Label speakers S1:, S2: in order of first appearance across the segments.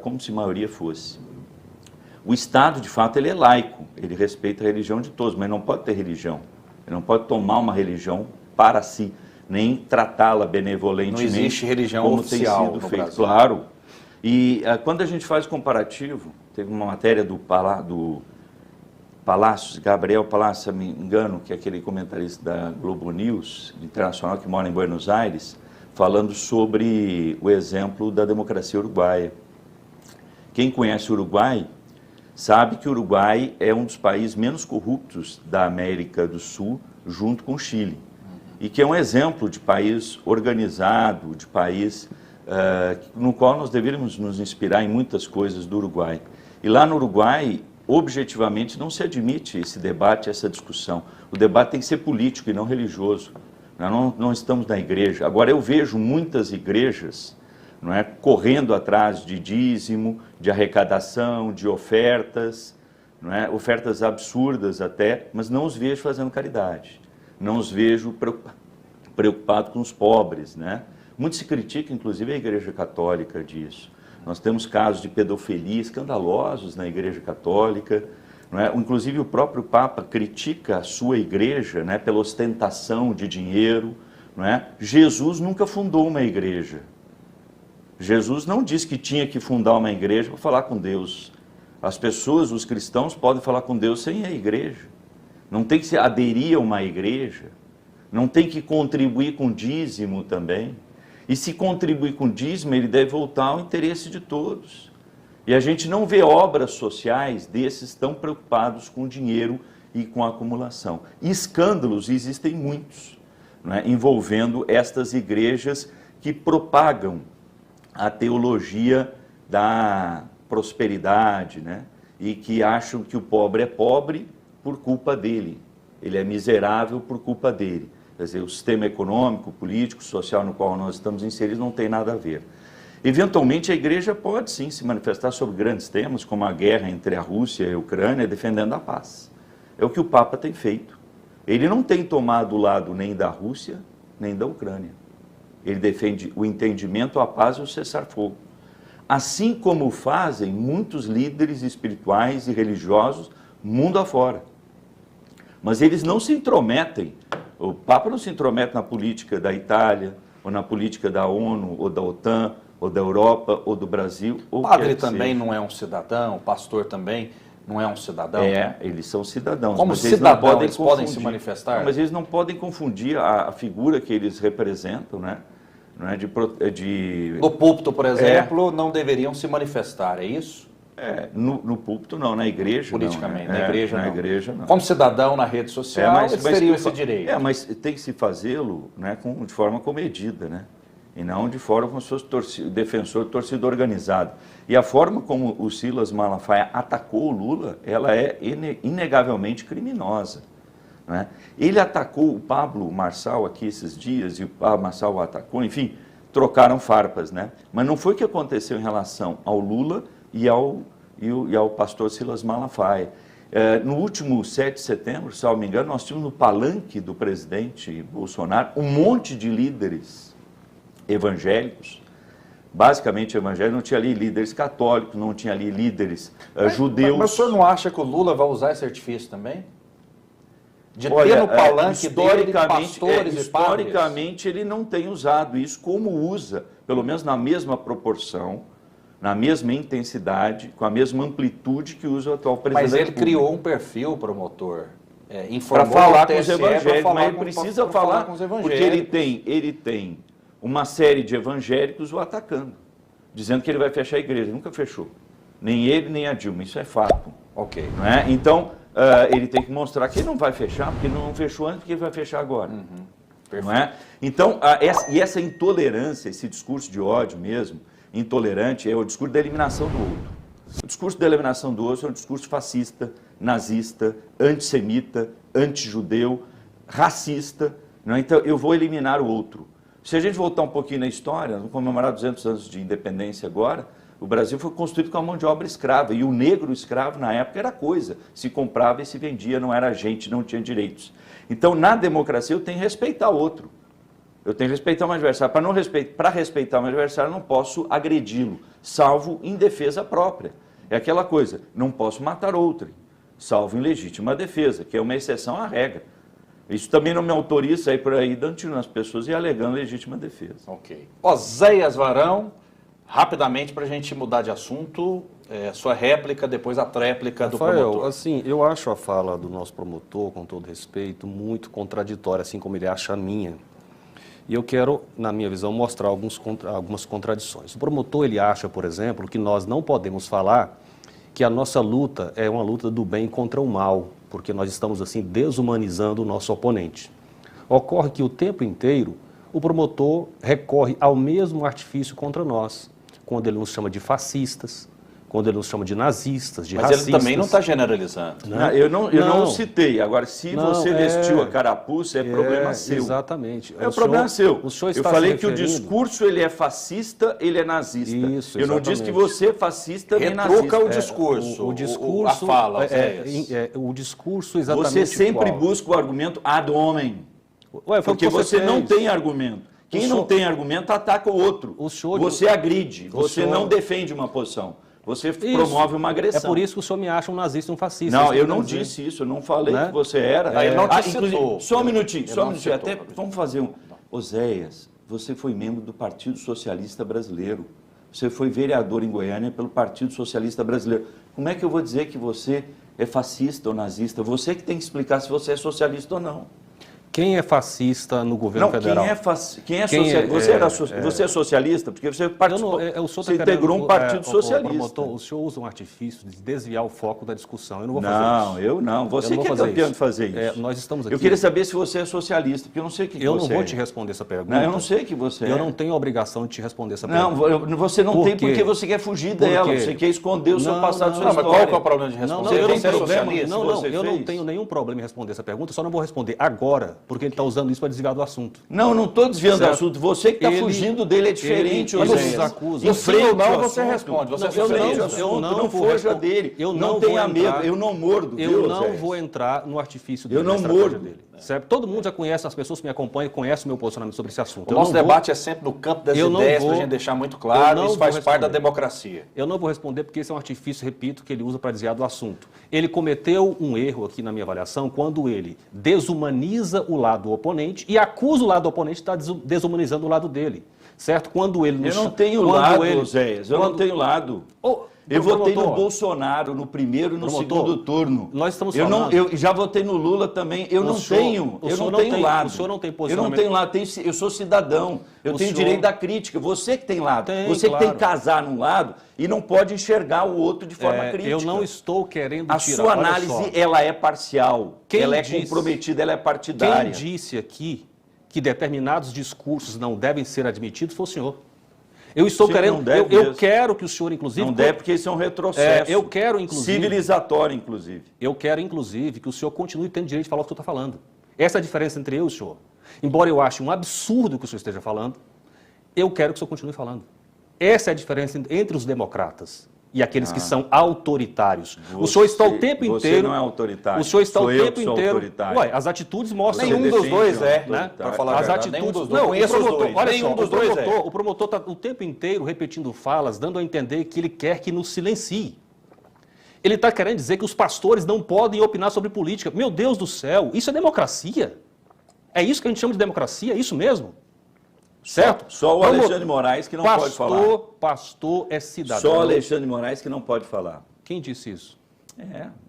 S1: como se a maioria fosse. O Estado, de fato, ele é laico, ele respeita a religião de todos, mas não pode ter religião. Ele não pode tomar uma religião para si, nem tratá-la benevolentemente.
S2: Não existe religião
S1: como
S2: oficial
S1: tem sido
S2: no
S1: feito.
S2: Brasil.
S1: Claro. E quando a gente faz comparativo, teve uma matéria do Palácios, Gabriel Palácios, se não me engano, que é aquele comentarista da Globo News Internacional que mora em Buenos Aires, falando sobre o exemplo da democracia uruguaia. Quem conhece o Uruguai sabe que o Uruguai é um dos países menos corruptos da América do Sul, junto com o Chile. E que é um exemplo de país organizado, de país no qual nós deveríamos nos inspirar em muitas coisas do Uruguai. E lá no Uruguai, objetivamente, não se admite esse debate, essa discussão. O debate tem que ser político e não religioso. Nós não estamos na igreja. Agora, eu vejo muitas igrejas, não é, correndo atrás de dízimo, de arrecadação, de ofertas, não é, ofertas absurdas até, mas não os vejo fazendo caridade. Não os vejo preocupados com os pobres, né? Muito se critica, inclusive, a Igreja Católica disso. Nós temos casos de pedofilia escandalosos na Igreja Católica, não é? Inclusive o próprio Papa critica a sua igreja, né, pela ostentação de dinheiro, não é? Jesus nunca fundou uma igreja. Jesus não disse que tinha que fundar uma igreja para falar com Deus. As pessoas, os cristãos, podem falar com Deus sem a igreja. Não tem que se aderir a uma igreja, não tem que contribuir com dízimo também. E se contribuir com dízimo, ele deve voltar ao interesse de todos. E a gente não vê obras sociais desses tão preocupados com dinheiro e com a acumulação. E escândalos existem muitos, não é, envolvendo estas igrejas que propagam a teologia da prosperidade, né, e que acham que o pobre é pobre por culpa dele, ele é miserável por culpa dele. Quer dizer, o sistema econômico, político, social no qual nós estamos inseridos não tem nada a ver. Eventualmente, a igreja pode sim se manifestar sobre grandes temas, como a guerra entre a Rússia e a Ucrânia, defendendo a paz. É o que o Papa tem feito. Ele não tem tomado o lado nem da Rússia, nem da Ucrânia. Ele defende o entendimento, a paz e o cessar-fogo. Assim como fazem muitos líderes espirituais e religiosos mundo afora. Mas eles não se intrometem. O Papa não se intromete na política da Itália, ou na política da ONU, ou da OTAN, ou da Europa, ou do Brasil.
S2: O padre também não é um cidadão, o pastor também não é um cidadão?
S1: É, eles são cidadãos.
S2: Como
S1: mas
S2: cidadão, eles podem se manifestar?
S1: Não, mas eles não podem confundir a figura que eles representam, né? Não é
S2: No púlpito, por exemplo, não deveriam se manifestar, é isso?
S1: No púlpito não, na igreja
S2: politicamente,
S1: não, né?
S2: Na igreja
S1: não.
S2: Como cidadão na rede social, eles teriam esse direito.
S1: Mas tem que se fazê-lo, né, de forma comedida, né? E não de forma como se fosse defensor de torcida organizada. E a forma como o Silas Malafaia atacou o Lula, ela é inegavelmente criminosa. Né? Ele atacou o Pablo Marçal aqui esses dias, e o Pablo Marçal o atacou, enfim, trocaram farpas, né? Mas não foi o que aconteceu em relação ao Lula e ao pastor Silas Malafaia. No último 7 de setembro, se não me engano, nós tínhamos no palanque do presidente Bolsonaro um monte de líderes evangélicos, basicamente evangélicos, não tinha ali líderes católicos, não tinha ali líderes judeus.
S2: Mas o senhor não acha que o Lula vai usar esse artifício também? De ter no palanque dele pastores e padres?
S1: Historicamente, ele não tem usado isso como usa, pelo menos na mesma proporção, na mesma intensidade, com a mesma amplitude que usa o atual presidente.
S2: Mas ele criou um perfil promotor,
S1: para falar com os evangélicos, mas ele precisa falar com os evangélicos. Porque ele tem uma série de evangélicos o atacando, dizendo que ele vai fechar a igreja. Ele nunca fechou. Nem ele, nem a Dilma. Isso é fato.
S2: Ok.
S1: Não é? Então, ele tem que mostrar que ele não vai fechar, porque não fechou antes, porque ele vai fechar agora. Não é? Então, essa intolerância, esse discurso de ódio mesmo, intolerante, é o discurso da eliminação do outro. O discurso da eliminação do outro é um discurso fascista, nazista, antissemita, antijudeu, racista. Não é? Então, eu vou eliminar o outro. Se a gente voltar um pouquinho na história, vamos comemorar 200 anos de independência agora, o Brasil foi construído com a mão de obra escrava, e o negro escravo na época era coisa, se comprava e se vendia, não era gente, não tinha direitos. Então, na democracia, eu tenho que respeitar o outro. Eu tenho que respeitar o meu adversário. Para respeitar o meu adversário, eu não posso agredi-lo. salvo em defesa própria. É aquela coisa, não posso matar outrem, salvo em legítima defesa, que é uma exceção à regra. Isso também não me autoriza a sair por aí dando tiro nas pessoas e alegando legítima defesa.
S2: Ok. Oséias Varão, rapidamente para a gente mudar de assunto, sua réplica, depois a tréplica do promotor.
S3: Assim, eu acho a fala do nosso promotor, com todo respeito, muito contraditória, assim como ele acha a minha. E eu quero, na minha visão, mostrar algumas contradições. O promotor, ele acha, por exemplo, que nós não podemos falar que a nossa luta é uma luta do bem contra o mal, porque nós estamos, assim, desumanizando o nosso oponente. Ocorre que o tempo inteiro o promotor recorre ao mesmo artifício contra nós, quando ele nos chama de fascistas, quando ele nos chama de nazistas, de racistas.
S2: Mas ele também não está generalizando.
S1: Não, eu não citei. Agora, se você vestiu a carapuça, é problema seu.
S3: Exatamente.
S1: É o problema seu. Eu falei que o
S3: referindo...
S1: discurso ele é fascista, ele é nazista.
S3: Isso,
S1: eu não disse que você é fascista nem nazista.
S2: Retruca o discurso,
S1: o
S2: discurso, a fala.
S3: O discurso exatamente
S1: Você sempre
S3: igual.
S1: busca o argumento ad hominem.
S3: Ué,
S1: porque você não tem argumento. Quem não tem argumento ataca o outro. Você agride, você não defende uma posição. Você promove uma agressão.
S3: É por isso que o senhor me acha um nazista e um fascista.
S1: Não, eu não disse isso, eu não falei que você era.
S2: Ele não te citou.
S1: Só um minutinho, até vamos fazer um... Oséias, você foi membro do Partido Socialista Brasileiro. Você foi vereador em Goiânia pelo Partido Socialista Brasileiro. Como é que eu vou dizer que você é fascista ou nazista? Você que tem que explicar se você é socialista ou não.
S3: Quem é fascista no governo federal?
S1: Quem é socialista? Você é socialista? Porque você participou, você integrou um partido socialista.
S3: Promotor, o senhor usa um artifício de desviar o foco da discussão. Eu não vou fazer isso.
S1: Não, eu não. Você que é campeão de fazer isso.
S3: Nós estamos aqui...
S1: Eu queria saber se você é socialista, porque eu não sei o que você é.
S3: Eu não vou te responder essa pergunta.
S1: Não, eu não sei o que você é.
S3: Eu não tenho a obrigação de te responder essa pergunta.
S1: Não, você não tem porque você quer fugir dela. Você quer esconder o seu passado, sua história.
S2: Mas qual que é o problema de responder?
S3: Eu não tenho nenhum problema em responder essa pergunta, só não vou responder agora, porque ele está usando isso para desviar do assunto.
S1: Não estou desviando do assunto. Você que está fugindo dele é diferente.
S3: Ele nos acusa.
S2: Você responde.
S1: Eu não fuja dele.
S3: Eu
S1: não tenha medo. Eu não mordo.
S3: Eu não vou entrar no artifício dele.
S1: Eu não mordo.
S3: Certo? Todo mundo já conhece, as pessoas que me acompanham conhecem o meu posicionamento sobre esse assunto.
S2: O nosso debate é sempre no campo das ideias, para a gente deixar muito claro, isso faz parte da democracia.
S3: Eu não vou responder porque esse é um artifício, repito, que ele usa para desviar do assunto. Ele cometeu um erro aqui na minha avaliação quando ele desumaniza o lado oponente e acusa o lado oponente de estar desumanizando o lado dele. Certo? Quando ele...
S1: Eu não tenho lado, Oséias, eu não tenho lado. Eu votei no Bolsonaro no primeiro e no segundo turno.
S3: Nós estamos falando...
S1: Eu já votei no Lula também. Eu não tenho lado.
S3: O senhor não tem posicionamento.
S1: Eu não tenho lado. Eu sou cidadão. Eu tenho direito da crítica. Você que tem lado. Você que tem que casar num lado e não pode enxergar o outro de forma crítica.
S3: Eu não estou querendo tirar...
S1: A sua análise, ela é parcial. Ela é comprometida, ela é partidária.
S3: Quem disse aqui que determinados discursos não devem ser admitidos foi o senhor. Eu estou querendo, eu quero que o senhor, inclusive...
S1: Não deve, porque isso é um retrocesso.
S3: Eu quero, inclusive...
S1: Civilizatório, inclusive.
S3: Eu quero, inclusive, que o senhor continue tendo direito de falar o que o senhor está falando. Essa é a diferença entre eu e o senhor. Embora eu ache um absurdo o que o senhor esteja falando, eu quero que o senhor continue falando. Essa é a diferença entre os democratas e aqueles que são autoritários. O senhor está o tempo inteiro...
S1: Você não é autoritário.
S3: O senhor está o tempo
S1: inteiro...
S3: Ué, as atitudes mostram...
S2: Nenhum dos dois
S3: né?
S2: Para falar
S3: as atitudes... Não,
S2: conheço os dois.
S3: Olha só, o promotor está o tempo inteiro repetindo falas, dando a entender que ele quer que nos silencie. Ele está querendo dizer que os pastores não podem opinar sobre política. Meu Deus do céu, isso é democracia? É isso que a gente chama de democracia? É isso mesmo? Certo?
S1: Só o Alexandre Moraes que não pode falar.
S3: Pastor é cidadão.
S1: Só o Alexandre Moraes que não pode falar.
S3: Quem disse isso?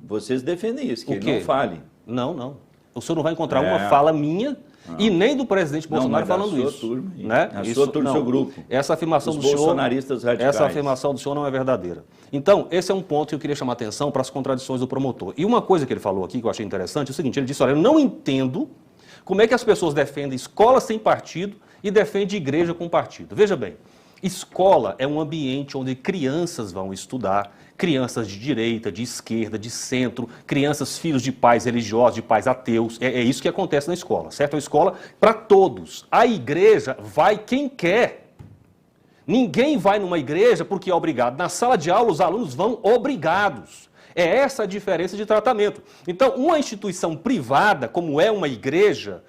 S1: Vocês defendem isso, que ele não fale.
S3: Não. O senhor não vai encontrar uma fala minha e nem do presidente Bolsonaro falando isso.
S1: Turma,
S3: né?
S1: A sua turma, seu grupo.
S3: Essa afirmação do senhor,
S1: bolsonaristas radicais.
S3: Essa afirmação do senhor não é verdadeira. Então, esse é um ponto que eu queria chamar a atenção para as contradições do promotor. E uma coisa que ele falou aqui que eu achei interessante é o seguinte, ele disse, olha, eu não entendo como é que as pessoas defendem escola sem partido e defendem igreja com partido. Veja bem, escola é um ambiente onde crianças vão estudar, crianças de direita, de esquerda, de centro, crianças filhos de pais religiosos, de pais ateus. É isso que acontece na escola, certo? A escola para todos. A igreja vai quem quer. Ninguém vai numa igreja porque é obrigado. Na sala de aula, os alunos vão obrigados. É essa a diferença de tratamento. Então, uma instituição privada, como é uma igreja,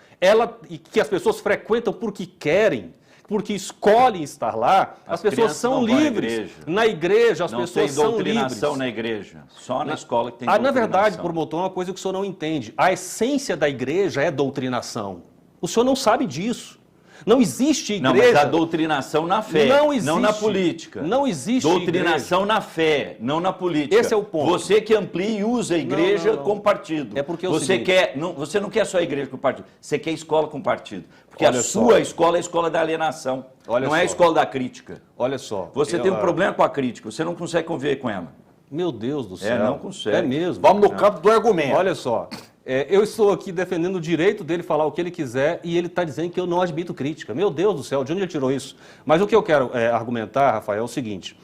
S3: que as pessoas frequentam porque querem, porque escolhem estar lá, as pessoas são livres. Na igreja, as pessoas são livres.
S1: Não tem doutrinação na igreja, só na escola que tem
S3: doutrinação. Na verdade,
S1: doutrinação.
S3: promotor, é uma coisa que o senhor não entende. A essência da igreja é doutrinação. O senhor não sabe disso. Não existe igreja...
S1: Não, mas a doutrinação na fé,
S3: não existe,
S1: não na política.
S3: Não existe
S1: doutrinação
S3: igreja.
S1: na fé, não na política.
S3: Esse é o ponto.
S1: Você que amplia e usa a igreja com partido.
S3: É porque
S1: você não quer só a igreja com partido, você quer escola com partido. Porque
S3: Olha
S1: a sua escola é a escola da alienação, não é a escola da crítica.
S3: Olha só.
S1: Você tem um problema com a crítica, você não consegue conviver com ela.
S3: Meu Deus do céu.
S1: Não consegue.
S3: É mesmo.
S2: Vamos no campo do argumento.
S3: Olha só. Eu estou aqui defendendo o direito dele falar o que ele quiser e ele está dizendo que eu não admito crítica. Meu Deus do céu, de onde ele tirou isso? Mas o que eu quero argumentar, Rafael, é o seguinte.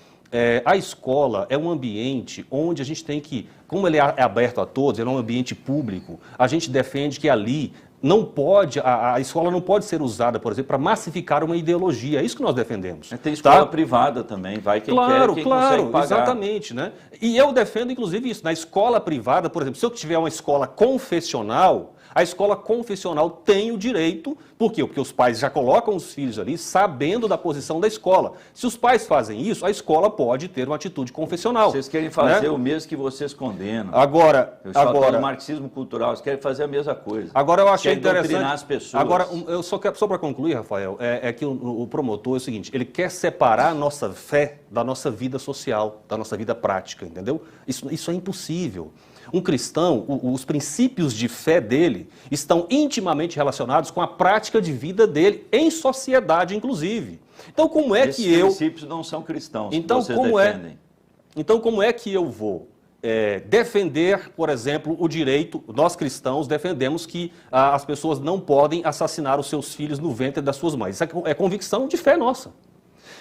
S3: A escola é um ambiente onde a gente tem que, como ele é aberto a todos, ele é um ambiente público, a gente defende que ali não pode, a escola não pode ser usada, por exemplo, para massificar uma ideologia. É isso que nós defendemos.
S1: Tem escola privada também, vai quem quer, quem consegue pagar.
S3: Exatamente, né? E eu defendo, inclusive, isso. Na escola privada, por exemplo, se eu tiver uma escola confessional, a escola confessional tem o direito, por quê? Porque os pais já colocam os filhos ali sabendo da posição da escola. Se os pais fazem isso, a escola pode ter uma atitude confessional.
S1: Vocês querem fazer o mesmo que vocês condenam.
S3: Agora,
S1: o marxismo cultural, vocês querem fazer a mesma coisa.
S3: Agora eu achei interessante.
S1: Doutrinar as pessoas.
S3: Agora, eu só para concluir, Rafael, é que o promotor é o seguinte, ele quer separar a nossa fé da nossa vida social, da nossa vida prática, entendeu? Isso é impossível. Um cristão, os princípios de fé dele estão intimamente relacionados com a prática de vida dele, em sociedade, inclusive. Então, como é que eu...
S1: Esses princípios não são cristãos,
S3: então,
S1: que vocês defendem.
S3: Então, como é que eu vou defender, por exemplo, o direito... Nós cristãos defendemos que as pessoas não podem assassinar os seus filhos no ventre das suas mães. Isso é convicção de fé nossa.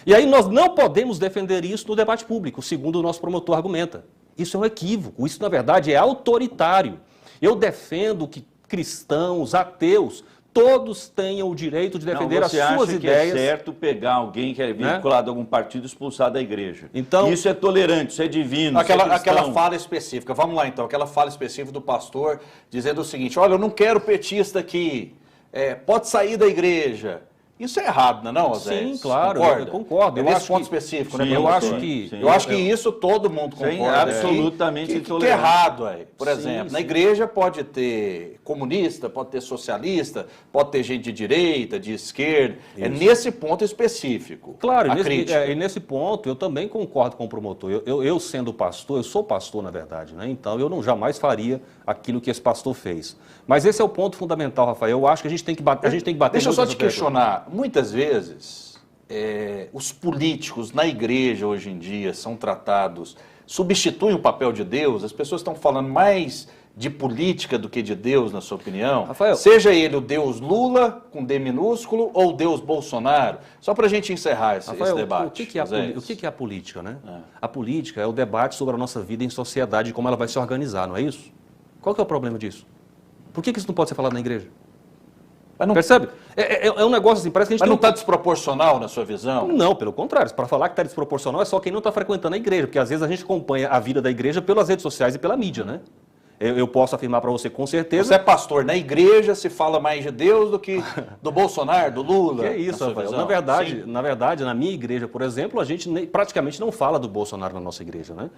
S3: E aí nós não podemos defender isso no debate público, segundo o nosso promotor argumenta. Isso é um equívoco, isso na verdade é autoritário. Eu defendo que cristãos, ateus, todos tenham o direito de defender as suas ideias.
S1: Você acha que é certo pegar alguém que é vinculado a algum partido e expulsar da igreja?
S3: Então,
S1: isso é tolerante, isso é divino,
S2: aquela fala específica, vamos lá então, aquela fala específica do pastor dizendo o seguinte, olha, eu não quero petista aqui, pode sair da igreja. Isso é errado, não é não, Zé?
S3: Sim, claro, eu concordo.
S2: Nesse ponto específico, né?
S3: Eu
S2: acho que isso todo mundo concorda.
S1: É absolutamente intolerante.
S2: Que é errado, aí. Por exemplo, na igreja pode ter comunista, pode ter socialista, pode ter gente de direita, de esquerda. Isso. É nesse ponto específico.
S3: Claro, e nesse ponto eu também concordo com o promotor. Eu sendo pastor, eu sou pastor, na verdade, né? Então eu jamais faria aquilo que esse pastor fez. Mas esse é o ponto fundamental, Rafael. Eu acho que a gente tem que bater.
S2: Deixa eu só te questionar. Muitas vezes, os políticos na igreja hoje em dia são tratados, substituem o papel de Deus, as pessoas estão falando mais de política do que de Deus, na sua opinião?
S3: Rafael,
S2: seja ele o Deus Lula, com D minúsculo, ou o Deus Bolsonaro, só para a gente encerrar esse debate.
S3: O que é a política, né? A política é o debate sobre a nossa vida em sociedade e como ela vai se organizar, não é isso? Qual que é o problema disso? Por que isso não pode ser falado na igreja?
S2: Mas não,
S3: percebe? É um negócio assim, parece que a gente...
S2: Mas não está desproporcional na sua visão?
S3: Não, pelo contrário. Para falar que está desproporcional é só quem não está frequentando a igreja, porque às vezes a gente acompanha a vida da igreja pelas redes sociais e pela mídia, né? Eu posso afirmar para você com certeza...
S2: Você é pastor, na igreja se fala mais de Deus do que do Bolsonaro, do Lula.
S3: Que é isso, Rafael. Na verdade, na minha igreja, por exemplo, a gente praticamente não fala do Bolsonaro na nossa igreja, né?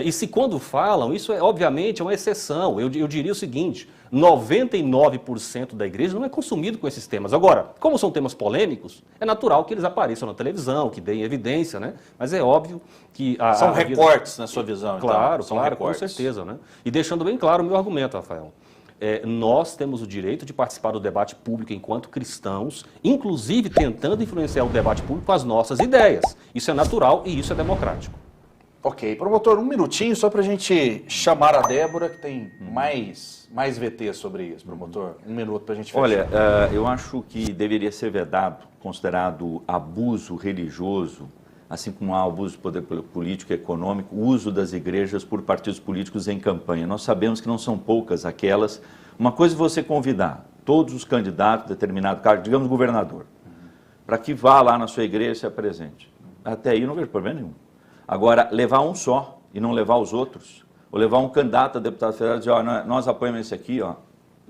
S3: E se quando falam, isso obviamente é uma exceção. Eu diria o seguinte, 99% da igreja não é consumido com esses temas. Agora, como são temas polêmicos, é natural que eles apareçam na televisão, que deem evidência, né? Mas é óbvio que...
S2: São recortes na sua visão,
S3: Claro,
S2: então?
S3: Claro, com certeza, né? E deixando bem claro o meu argumento, Rafael. Nós temos o direito de participar do debate público enquanto cristãos, inclusive tentando influenciar o debate público com as nossas ideias. Isso é natural e isso é democrático.
S2: Ok. Promotor, um minutinho só para a gente chamar a Débora, que tem mais VT sobre isso, promotor. Um minuto para a gente fechar.
S1: Olha, eu acho que deveria ser vedado, considerado abuso religioso, assim como há abuso de poder político e econômico, o uso das igrejas por partidos políticos em campanha. Nós sabemos que não são poucas aquelas. Uma coisa é você convidar todos os candidatos a determinado cargo, digamos governador, para que vá lá na sua igreja e se apresente. Até aí eu não vejo problema nenhum. Agora, levar um só e não levar os outros, ou levar um candidato a deputado federal e dizer, ó, nós apoiamos esse aqui, ó,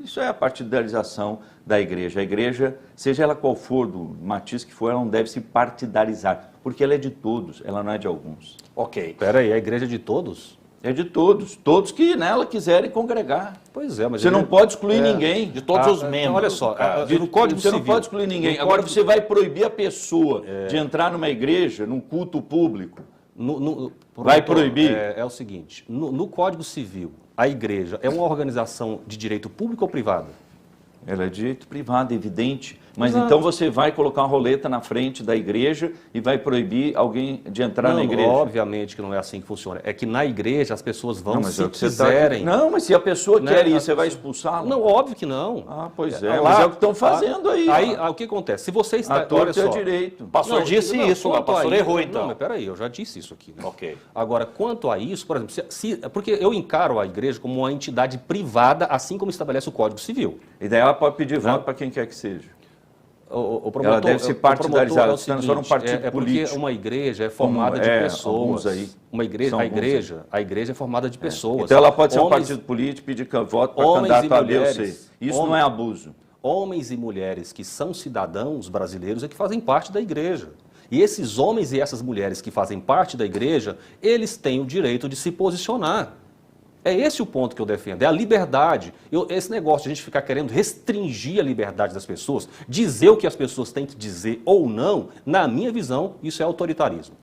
S1: Isso é a partidarização da igreja. A igreja, seja ela qual for, do matiz que for, ela não deve se partidarizar, porque ela é de todos, ela não é de alguns.
S2: Ok.
S3: Espera aí, a igreja é de todos?
S1: É de todos, todos que nela quiserem congregar.
S3: Pois é, mas...
S1: Você não pode excluir ninguém.
S2: De todos os membros.
S3: Olha só,
S1: De-
S3: no Código
S1: você
S3: Civil...
S1: não pode excluir ninguém.
S3: no
S1: Agora
S3: Código-
S1: você vai proibir a pessoa de entrar numa igreja, num culto público. Vai proibir?
S3: É o seguinte, no Código Civil, a igreja é uma organização de direito público ou privada?
S1: Ela é de direito privado, evidente. Mas
S3: Exato.
S1: então você vai colocar uma roleta na frente da igreja e vai proibir alguém de entrar na igreja.
S3: Obviamente que não é assim que funciona. É que na igreja as pessoas vão,
S1: mas
S3: se
S1: é o que você tá-
S3: quiserem.
S1: Não, mas se a pessoa
S3: Né?
S1: quer ir,
S3: As
S1: você vai
S3: pessoas-
S1: expulsá-la?
S3: Não, óbvio que não.
S1: Ah, pois
S3: Lá-
S1: mas é o que estão fazendo aí.
S3: Aí, o que acontece? Se você está...
S1: A torta
S3: olha
S1: é
S3: só,
S1: direito.
S2: O pastor disse isso, o pastor errou então.
S3: Não, mas peraí, eu já disse isso aqui. Né?
S2: Ok.
S3: Agora, quanto a isso, por exemplo, porque eu encaro a igreja como uma entidade privada, assim como estabelece o Código Civil.
S1: E daí ela pode pedir voto para quem quer que seja.
S3: O promotor,
S1: Ela deve ser
S3: o promotor
S1: partidarizada,
S3: é o
S1: se não
S3: seguinte,
S1: for um partido
S3: porque
S1: político.
S3: uma igreja é formada
S1: Como,
S3: de
S1: alguns
S3: pessoas.
S1: aí.
S3: Uma igreja,
S1: São
S3: a igreja é formada de pessoas.
S1: Então ela pode ser um
S3: Homens-
S1: partido político, pedir voto para
S3: homens
S1: candidato
S3: e
S1: a Deus.
S3: mulheres.
S1: Isso não é abuso.
S3: Homens e mulheres que são cidadãos brasileiros é que fazem parte da igreja. E esses homens e essas mulheres que fazem parte da igreja, eles têm o direito de se posicionar. É esse o ponto que eu defendo, é a liberdade. Esse negócio de a gente ficar querendo restringir a liberdade das pessoas, dizer o que as pessoas têm que dizer ou não, na minha visão, isso é autoritarismo.